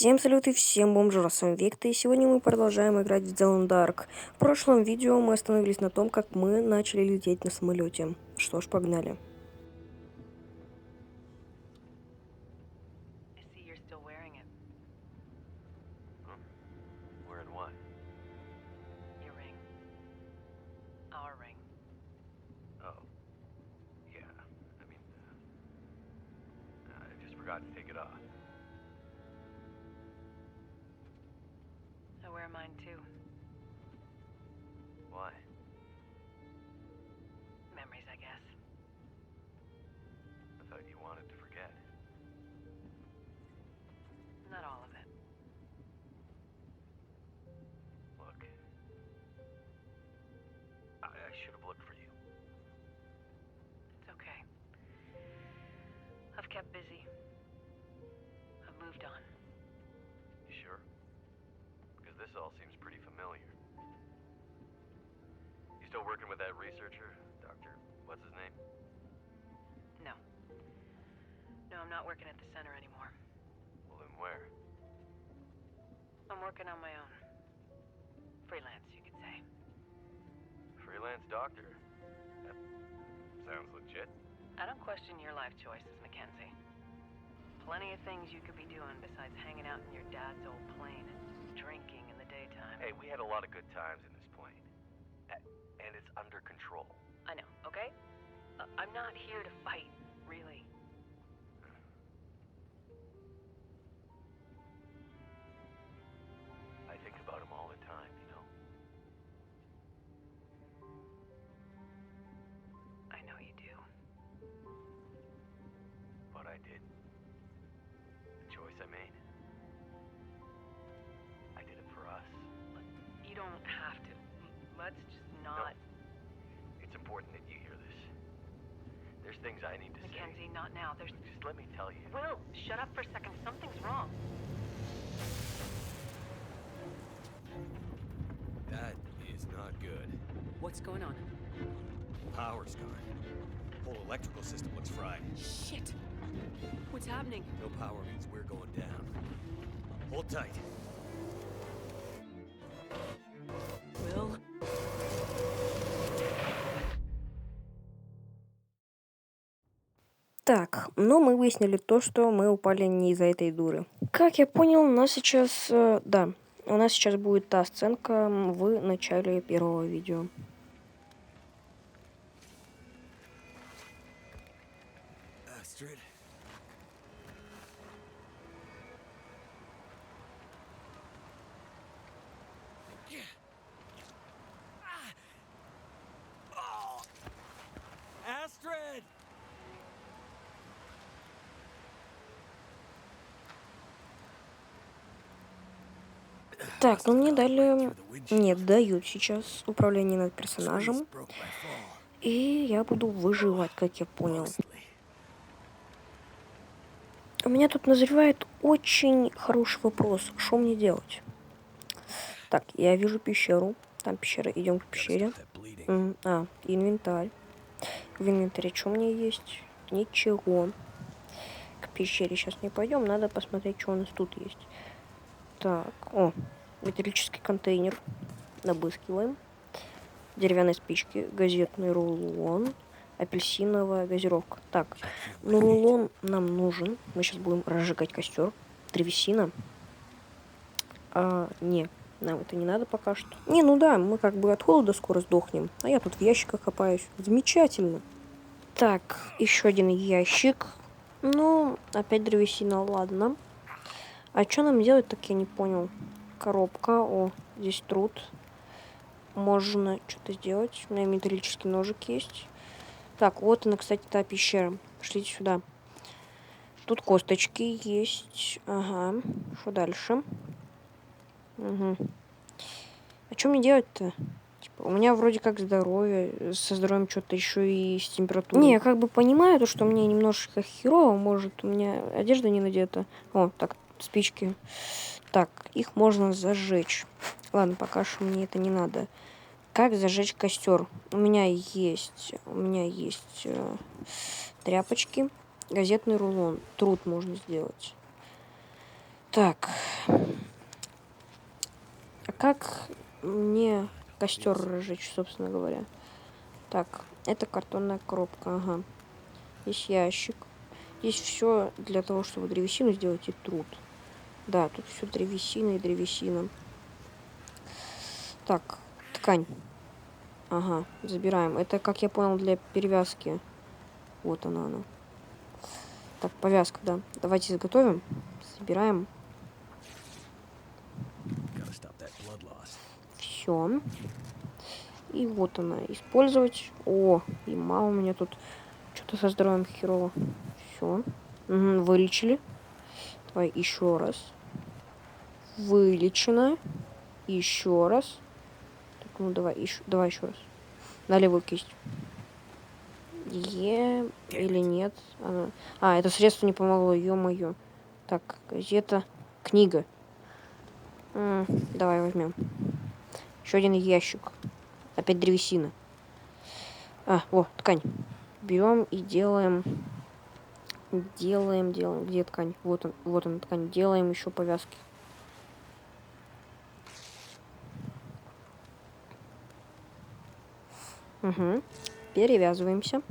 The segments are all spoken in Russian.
Всем салют и всем бомжура, с вами Викта, и сегодня мы продолжаем играть в The Dark. В прошлом видео мы остановились на том, как мы начали лететь на самолете. Что ж, погнали. Forgot to take it off. I wear mine too. Why? Memories, I guess. I thought you wanted to forget. Not all of it. Look. I should have looked for you. It's okay. I've kept busy. I've moved on. You sure? Because this all seems pretty familiar. You still working with that researcher? Dr. What's his name? No. No, I'm not working at the center anymore. Well, then where? I'm working on my own. Freelance, you could say. Freelance doctor? That sounds legit. I don't question your life choices, Mackenzie. Plenty of things you could be doing besides hanging out in your dad's old plane and drinking in the daytime. Hey, we had a lot of good times in this plane. And it's under control. I know, okay? I'm not here to fight, really. I think about him all the time, you know? I know you do. What I did. The choice I made. I did it for us. You don't have to. Let's just not... No. It's important that you hear this. There's things I need to Mackenzie, not now. There's... Just let me tell you. Will, shut up for a second. Something's wrong. That is not good. What's going on? Power's gone. Whole electrical system looks fried. Shit! What's happening? No power means we're going down. Hold tight. Will? Так, но мы выяснили то, что мы упали не из-за этой дуры. Как я понял, у нас сейчас... у нас сейчас будет та сценка в начале первого видео. Astrid. Astrid! Так, ну мне дали... Нет, дают сейчас управление над персонажем. И я буду выживать, как я понял. У меня тут назревает очень хороший вопрос. Что мне делать? Так, я вижу пещеру. Там пещера. Идем к пещере. Инвентарь. В инвентаре что у меня есть? Ничего. К пещере сейчас не пойдем. Надо посмотреть, что у нас тут есть. Так, металлический контейнер. Набыскиваем. Деревянные спички. Газетный рулон. Апельсиновая газировка. Так, ну рулон нам нужен. Мы сейчас будем разжигать костер. Древесина. Не, нам это не надо пока что. Не, ну да, мы как бы от холода скоро сдохнем. А я тут в ящиках копаюсь. Замечательно. Так, еще один ящик. Ну, опять древесина, ладно. А что нам делать, так я не понял. Коробка. О, здесь труд. Можно что-то сделать. У меня металлический ножик есть. Так, вот она, кстати, та пещера. Пошлите сюда. Тут косточки есть. Ага. Что дальше? Угу. А что мне делать-то? Типа, у меня вроде как здоровье. Со здоровьем что-то еще и с температурой. Не, я как бы понимаю, то, что мне немножко херово. Может, у меня одежда не надета. О, так, спички. Так, их можно зажечь. Ладно, пока что мне это не надо. Как зажечь костер? У меня есть тряпочки, газетный рулон. Труд можно сделать. Так, Как мне костер разжечь, собственно говоря? Так, это картонная коробка, ага. Здесь ящик. Здесь все для того, чтобы древесину сделать, и труд. Да, тут все древесина и древесина. Так, ткань. Ага, забираем. Это, как я понял, для перевязки. Вот она. Так, повязка, да. Давайте изготовим. Собираем. Gotta stop that blood loss. Все. И вот она. Использовать. О, и мало у меня тут что-то со здоровьем херово. Все. Вылечили. Давай еще раз. Вылечено. Еще раз. Так, ну давай еще раз. На левую кисть. Или нет? Это средство не помогло, ё-моё. Так, газета, книга. Давай возьмем. Еще один ящик. Опять древесина. Ткань. Берем и делаем. Делаем. Где ткань? Вот он ткань. Делаем еще повязки. Угу. Перевязываемся.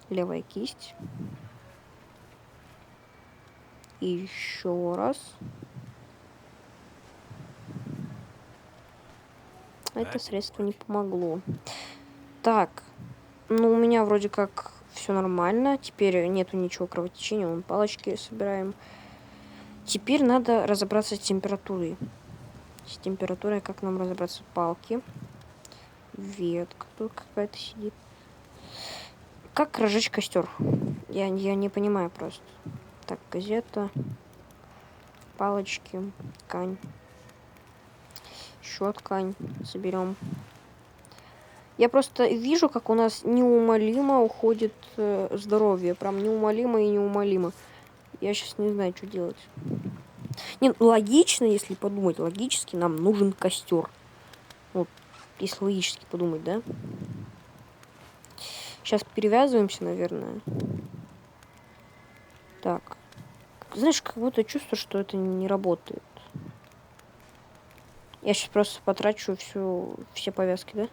Левая кисть. И еще раз. Это средство не помогло. Так. Ну, у меня вроде как все нормально. Теперь нету ничего кровотечения. Вон палочки собираем. Теперь надо разобраться с температурой. С температурой, как нам разобраться? Палки. Ветка тут какая-то сидит. Как разжечь костер? Я не понимаю просто. Так, газета. Палочки. Ткань. Еще ткань соберем. Я просто вижу, как у нас неумолимо уходит здоровье. Прям неумолимо и неумолимо. Я сейчас не знаю, что делать. Не, логично, если подумать, логически нам нужен костер. Вот, если логически подумать, да? Сейчас перевязываемся, наверное. Так. Знаешь, как будто чувство, что это не работает. Я сейчас просто потрачу все повязки, да?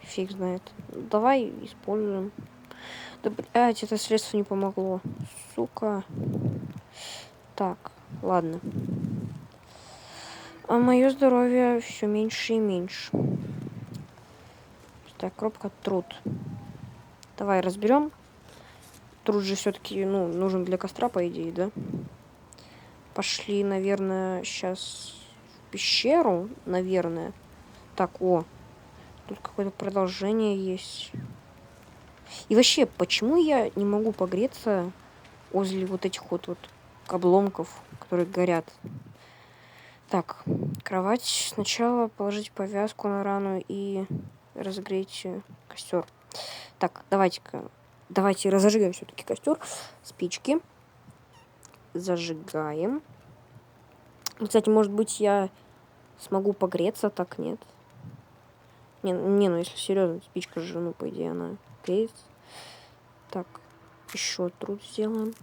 Фиг знает. Давай используем. Да, блядь, это средство не помогло. Сука. Так, ладно. А мое здоровье все меньше и меньше. Так, коробка труд. Давай разберем. Труд же все-таки, нужен для костра, по идее, да? Пошли, наверное, сейчас в пещеру, наверное. Так, тут какое-то продолжение есть. И вообще, почему я не могу погреться возле вот этих вот обломков, которые горят? Так, кровать. Сначала положить повязку на рану и разогреть костер. Так, давайте разожгем все-таки костер. Спички. Зажигаем. Кстати, может быть, я смогу погреться, так нет. Ну если серьезно, спичка же, по идее, она греется. Так, еще труд сделаем.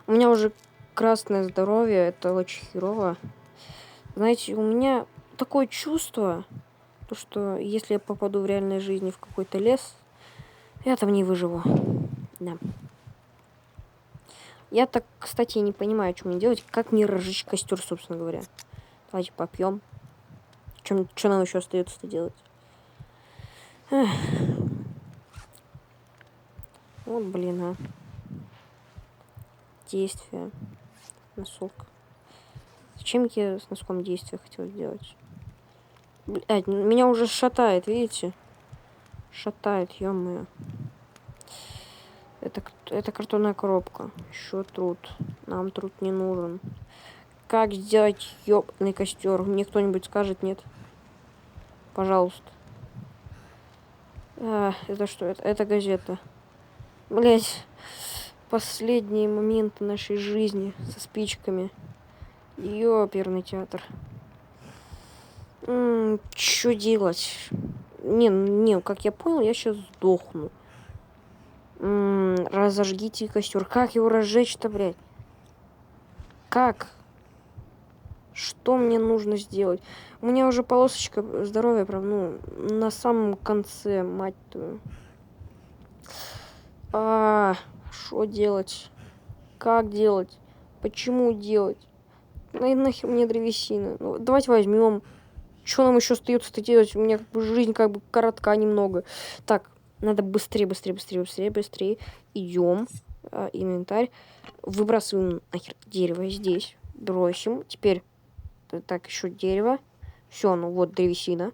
У меня уже красное здоровье, это очень херово. Знаете, у меня такое чувство, что если я попаду в реальной жизни в какой-то лес, я там не выживу. Да. Я так, кстати, не понимаю, что мне делать. Как мне разжечь костер, собственно говоря. Давайте попьем. Что нам еще остается-то делать? Эх. Вот, блин, Действие. Носок. Зачем я с носком действия хотел сделать? Блядь, меня уже шатает, видите? Шатает, ё-моё. Это картонная коробка. Еще труд. Нам труд не нужен. Как сделать ёбаный костер? Мне кто-нибудь скажет, нет? Пожалуйста. Это что? Это газета. Блять. Последние моменты нашей жизни со спичками. Ёперный театр. Что делать? Не, как я понял, я сейчас сдохну. Разожгите костер. Как его разжечь-то, блядь? Как? Что мне нужно сделать? У меня уже полосочка здоровья, прям, ну, на самом конце, мать твою. Что делать? Как делать? Почему делать? Нахер мне древесина? Ну, давайте возьмем. Что нам еще остается-то делать? У меня как бы жизнь как бы коротка немного. Так, надо быстрее. Идем. Инвентарь. Выбрасываем нахер дерево здесь. Бросим. Теперь так, еще дерево. Все, ну вот древесина.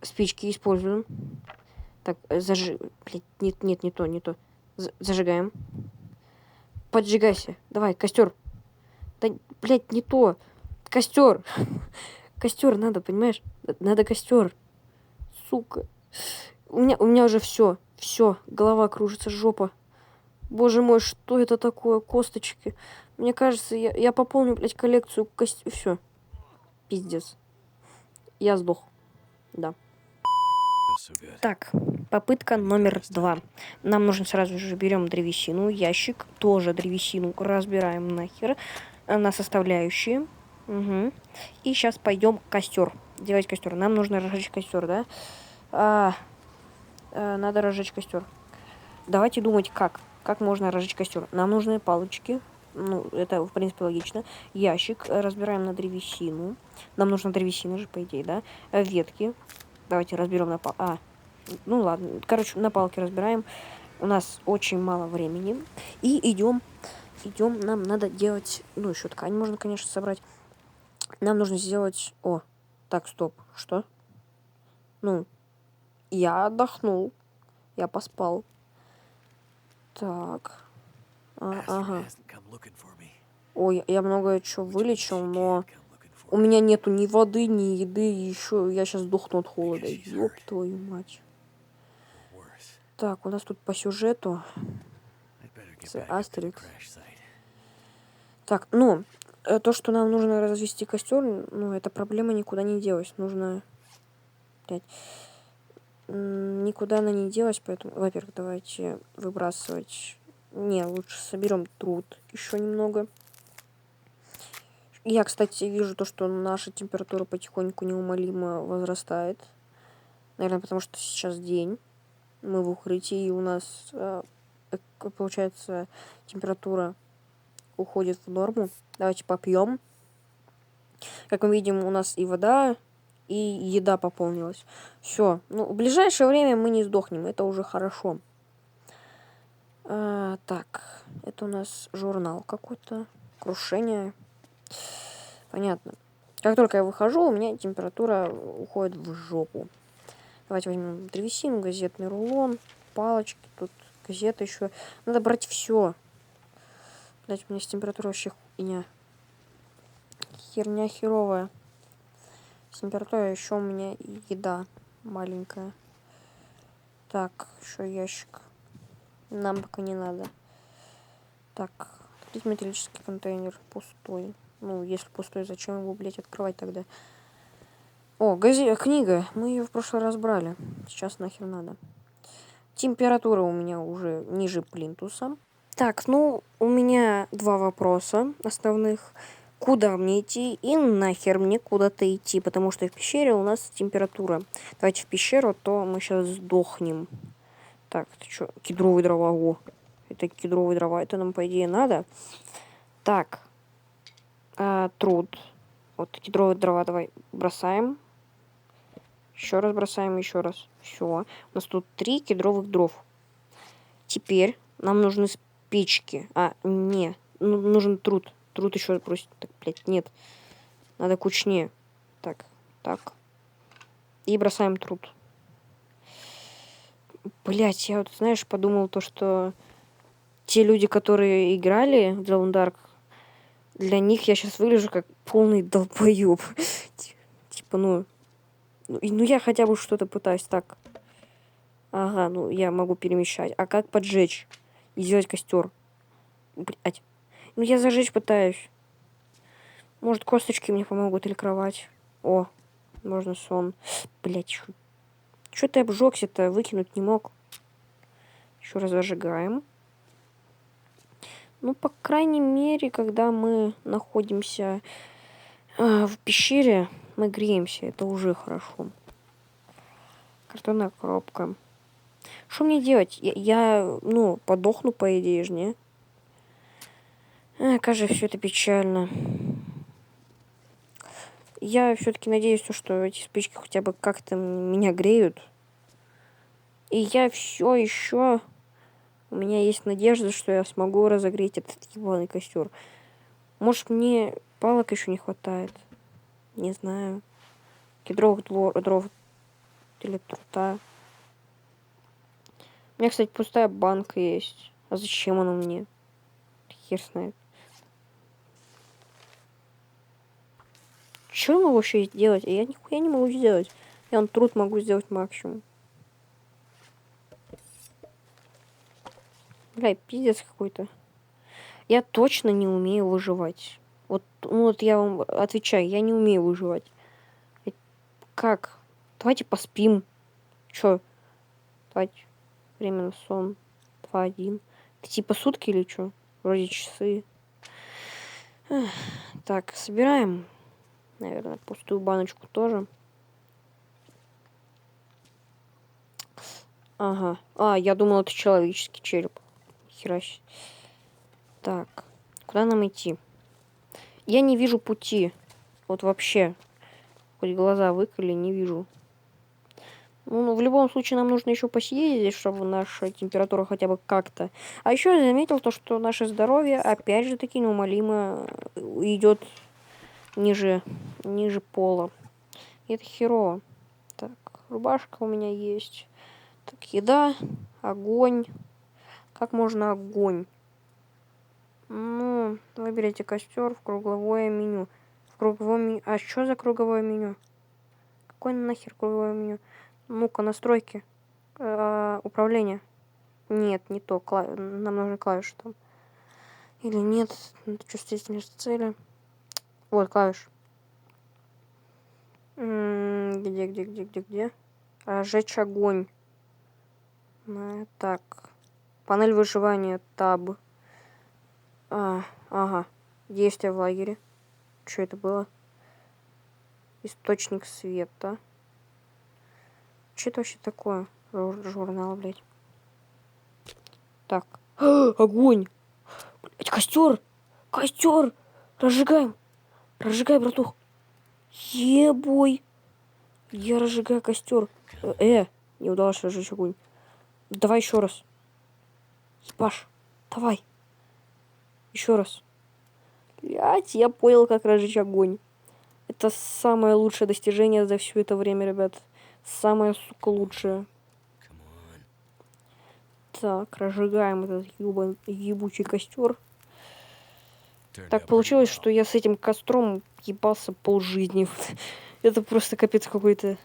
Спички используем. Так, Блядь, нет, не то. Зажигаем. Поджигайся. Давай, костер. Да, блядь, не то. Костер. Костер надо, понимаешь? Надо костер. Сука. У меня уже все. Все. Голова кружится, жопа. Боже мой, что это такое? Косточки. Мне кажется, я пополню, блядь, коллекцию костей. Все. Пиздец. Я сдох. Да. So good. Так, попытка номер 2. Нам нужно сразу же берем древесину, ящик, тоже древесину разбираем нахер на составляющие. Угу. И сейчас пойдем костер. Делать костер. Нам нужно разжечь костер, да? Надо разжечь костер. Давайте думать, как. Как можно разжечь костер. Нам нужны палочки. Ну, это, в принципе, логично. Ящик. Разбираем на древесину. Нам нужна древесина же, по идее, да? Ветки. Давайте разберем на палке. Ну ладно. Короче, на палке разбираем. У нас очень мало времени. И идем. Нам надо делать... Ну, еще ткань можно, конечно, собрать. Нам нужно сделать... О, так, стоп. Что? Ну, я отдохнул. Я поспал. Так. Ага. Ой, я много чего вылечил, но... У меня нету ни воды, ни еды, и еще я сейчас сдохну от холода. Ёб твою мать. Так, у нас тут по сюжету... Астерикс. Так, ну, то, что нам нужно развести костер, ну, эта проблема никуда не делась. Нужно... Блядь. Никуда она не делась, поэтому... Во-первых, давайте выбрасывать... Не, лучше соберем труд еще немного. Я, кстати, вижу то, что наша температура потихоньку неумолимо возрастает. Наверное, потому что сейчас день. Мы в укрытии, и у нас, получается, температура уходит в норму. Давайте попьем. Как мы видим, у нас и вода, и еда пополнилась. Все. Ну, в ближайшее время мы не сдохнем. Это уже хорошо. Так. Это у нас журнал какой-то. Крушение. Понятно. Как только я выхожу, у меня температура уходит в жопу. Давайте возьмем древесину, газетный рулон, палочки. Тут газета еще. Надо брать все. Блять, у меня с температурой вообще хуйня. Херня херовая. С температурой еще у меня и еда маленькая. Так, еще ящик. Нам пока не надо. Так, открыть металлический контейнер. Пустой. Ну, если пустой, зачем его, блядь, открывать тогда? О, книга. Мы ее в прошлый раз брали. Сейчас нахер надо. Температура у меня уже ниже плинтуса. Так, ну, у меня 2 вопроса основных. Куда мне идти и нахер мне куда-то идти? Потому что в пещере у нас температура. Давайте в пещеру, то мы сейчас сдохнем. Так, это что? Кедровые дрова. О, это кедровые дрова. Это нам, по идее, надо. Так. Труд. Вот кедровые дрова давай бросаем. Еще раз бросаем, еще раз. Все. У нас тут 3 кедровых дров. Теперь нам нужны спички. Не. Нужен труд. Труд еще просит. Так, блядь, нет. Надо кучнее. Так. И бросаем труд. Блядь, я вот, знаешь, подумал то, что те люди, которые играли в Alone Dark, для них я сейчас выгляжу как полный долбоеб. Типа, ну, я хотя бы что-то пытаюсь так. Ага, ну, я могу перемещать. А как поджечь? И сделать костер? Блядь. Ну, я зажечь пытаюсь. Может, косточки мне помогут или кровать. О, можно сон. Блядь, что ты обжегся-то? Выкинуть не мог. Еще раз зажигаем. Ну, по крайней мере, когда мы находимся В пещере мы греемся, это уже хорошо. Картонная коробка. Что мне делать? Ну, подохну, по идее же, не? Как же все это печально. Я все-таки надеюсь, что эти спички хотя бы как-то меня греют. И я все еще... У меня есть надежда, что я смогу разогреть этот ебаный костер. Может, мне палок еще не хватает? Не знаю. Кедровых дров или трута. У меня, кстати, пустая банка есть. А зачем она мне? Хер знает. Что я могу вообще сделать? Я нихуя не могу сделать. Я вон труд могу сделать максимум. Бля, пиздец какой-то. Я точно не умею выживать. Вот я вам отвечаю, я не умею выживать. Как? Давайте поспим. Чё? Давайте. Время на сон. 2-1. Это типа сутки или чё? Вроде часы. Так, собираем. Наверное, пустую баночку тоже. Ага. Я думал, это человеческий череп. Хера себе. Так. Куда нам идти? Я не вижу пути. Вот вообще. Хоть глаза выколи, не вижу. Ну, в любом случае, нам нужно еще посидеть здесь, чтобы наша температура хотя бы как-то... А еще я заметил то, что наше здоровье, опять же таки, неумолимо идет ниже пола. И это херово. Так, рубашка у меня есть. Так, еда, огонь. Как можно огонь? Ну, выберите костер в круговое меню. В круговом меню. А что за круговое меню? Какое нахер круговое меню? Ну-ка, настройки. Управление. Нет, не то. Нам нужны клавиши там. Или нет. Чувствительность цели. Вот, клавиш. Где? Разжечь огонь. Так. Панель выживания. Таб. Ага. Действие в лагере. Что это было? Источник света. Что это вообще такое? Журнал, блядь. Так. Огонь! Блядь, костер! Костер! Разжигаем! Разжигай, братух! Ебой! Я разжигаю костер. Не удалось разжечь огонь. Давай еще раз. Ебаш, давай. Еще раз. Блять, я понял, как разжечь огонь. Это самое лучшее достижение за все это время, ребят. Самое, сука, лучшее. Так, разжигаем этот ебучий костер. Так получилось, что я с этим костром ебался полжизни. Это просто капец какой-то.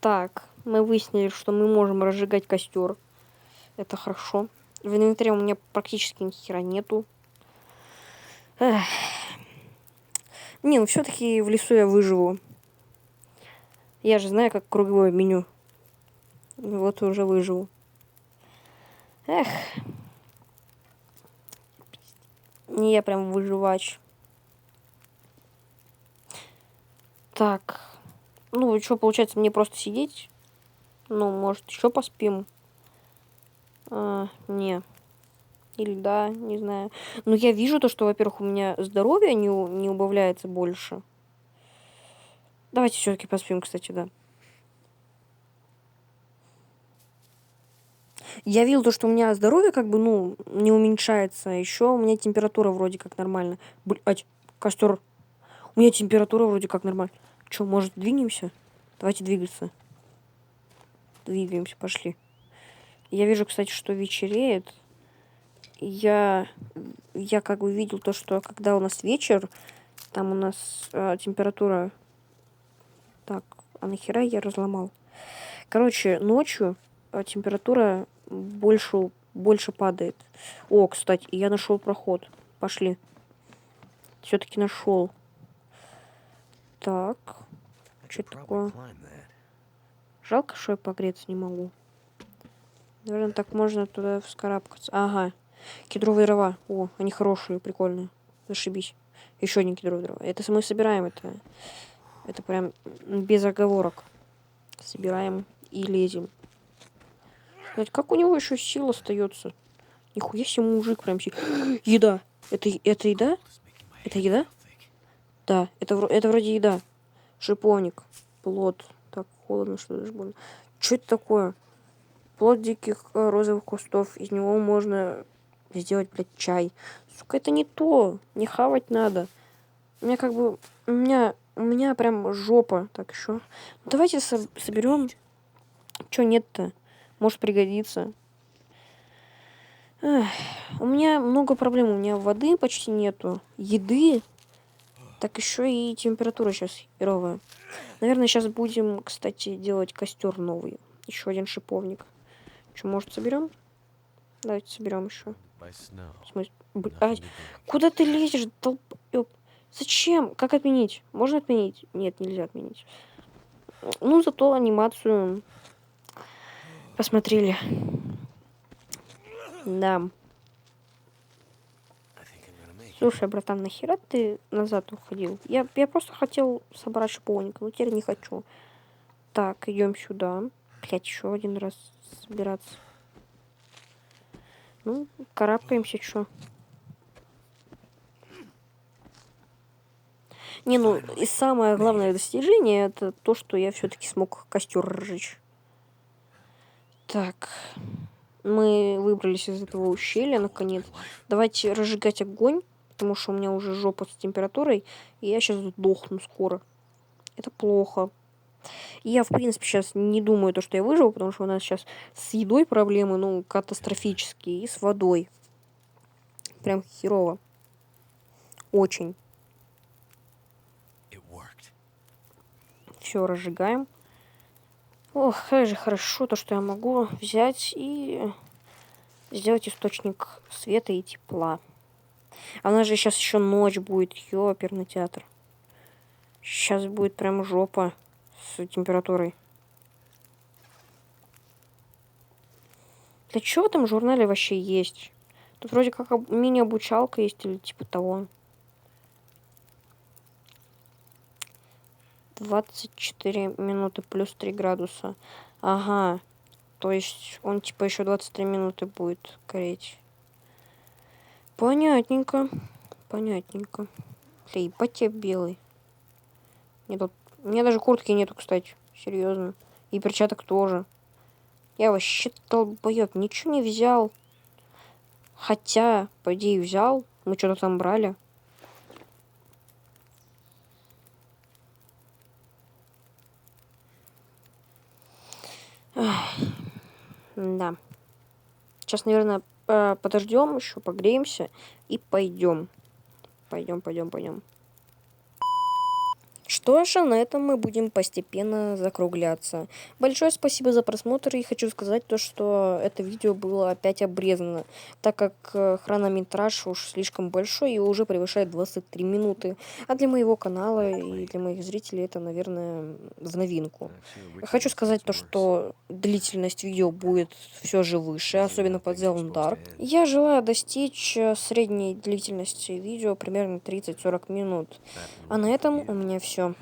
Так, мы выяснили, что мы можем разжигать костер. Это хорошо. В инвентаре у меня практически ни хера нету. Эх. Не, ну все-таки в лесу я выживу. Я же знаю, как круговое меню. Вот уже выживу. Эх. Не, я прям выживач. Так. Ну, что, получается, мне просто сидеть? Ну, может, еще поспим? Не. Или да, не знаю. Но я вижу то, что, во-первых, у меня здоровье не убавляется больше. Давайте все-таки поспим, кстати, да. Я видел то, что у меня здоровье как бы, ну, не уменьшается. Еще у меня температура вроде как нормально. Блять, костер. У меня температура вроде как нормально. Че, может, двинемся? Давайте двигаться. Двигаемся, пошли. Я вижу, кстати, что вечереет. Я как бы видел то, что когда у нас вечер, там у нас температура... Так, а нахера я разломал? Короче, ночью температура больше падает. О, кстати, я нашел проход. Пошли. Все-таки нашел. Так. Что это такое? Жалко, что я погреться не могу. Наверное, так можно туда вскарабкаться. Ага. Кедровые дрова. О, они хорошие, прикольные. Зашибись. Еще один кедровый дрова. Это мы собираем, это прям без оговорок. Собираем и лезем. Блядь, как у него еще сил остается? Нихуя себе мужик прям Еда. Это еда? Это еда? Да, это вроде еда. Шиповник. Плод. Так, холодно, что даже больно. Что это такое? Плод диких розовых кустов. Из него можно сделать, блядь, чай. Сука, это не то. Не хавать надо. У меня как бы... У меня прям жопа. Так, еще. Давайте соберем. Че нет-то? Может пригодится. Эх, у меня много проблем. У меня воды почти нету. Еды. Так еще и температура сейчас херовая. Наверное, сейчас будем, кстати, делать костер новый. Еще один шиповник. Что, может, соберем? Давайте соберем еще. В смысле? Куда ты лезешь, долбоёб? Зачем? Как отменить? Можно отменить? Нет, нельзя отменить. Ну, зато анимацию посмотрели. Да. Слушай, братан, нахера ты назад уходил? Я просто хотел собрать шиповник, но теперь не хочу. Так, идем сюда. Блять, еще один раз собираться. Ну, карабкаемся, что. Не, ну, и самое главное достижение, это то, что я все-таки смог костер разжечь. Так. Мы выбрались из этого ущелья, наконец. Давайте разжигать огонь, потому что у меня уже жопа с температурой, и я сейчас сдохну скоро. Это плохо. И я, в принципе, сейчас не думаю, что я выживу, потому что у нас сейчас с едой проблемы, ну, катастрофические, и с водой. Прям херово. Очень. Все, разжигаем. Ох, как же хорошо то, что я могу взять и сделать источник света и тепла. А у нас же сейчас еще ночь будет, ёперный театр. Сейчас будет прям жопа с температурой. Для чего там в журнале вообще есть? Тут вроде как мини-обучалка есть или типа того. 24 минуты плюс 3 градуса. Ага. То есть он типа еще 23 минуты будет гореть. Понятненько. Понятненько. Бля, ебать я белый. У меня даже куртки нету, кстати. Серьезно. И перчаток тоже. Я вообще долбоёб. Ничего не взял. Хотя, по идее, взял. Мы что-то там брали. Да. Сейчас, наверное, подождем еще, погреемся и пойдем. Пойдем. Что ж, а на этом мы будем постепенно закругляться. Большое спасибо за просмотр, и хочу сказать то, что это видео было опять обрезано, так как хронометраж уж слишком большой и уже превышает 23 минуты. А для моего канала и для моих зрителей это, наверное, в новинку. Хочу сказать то, что длительность видео будет все же выше, особенно по The Alone Dark. Я желаю достичь средней длительности видео примерно 30-40 минут. А на этом у меня все.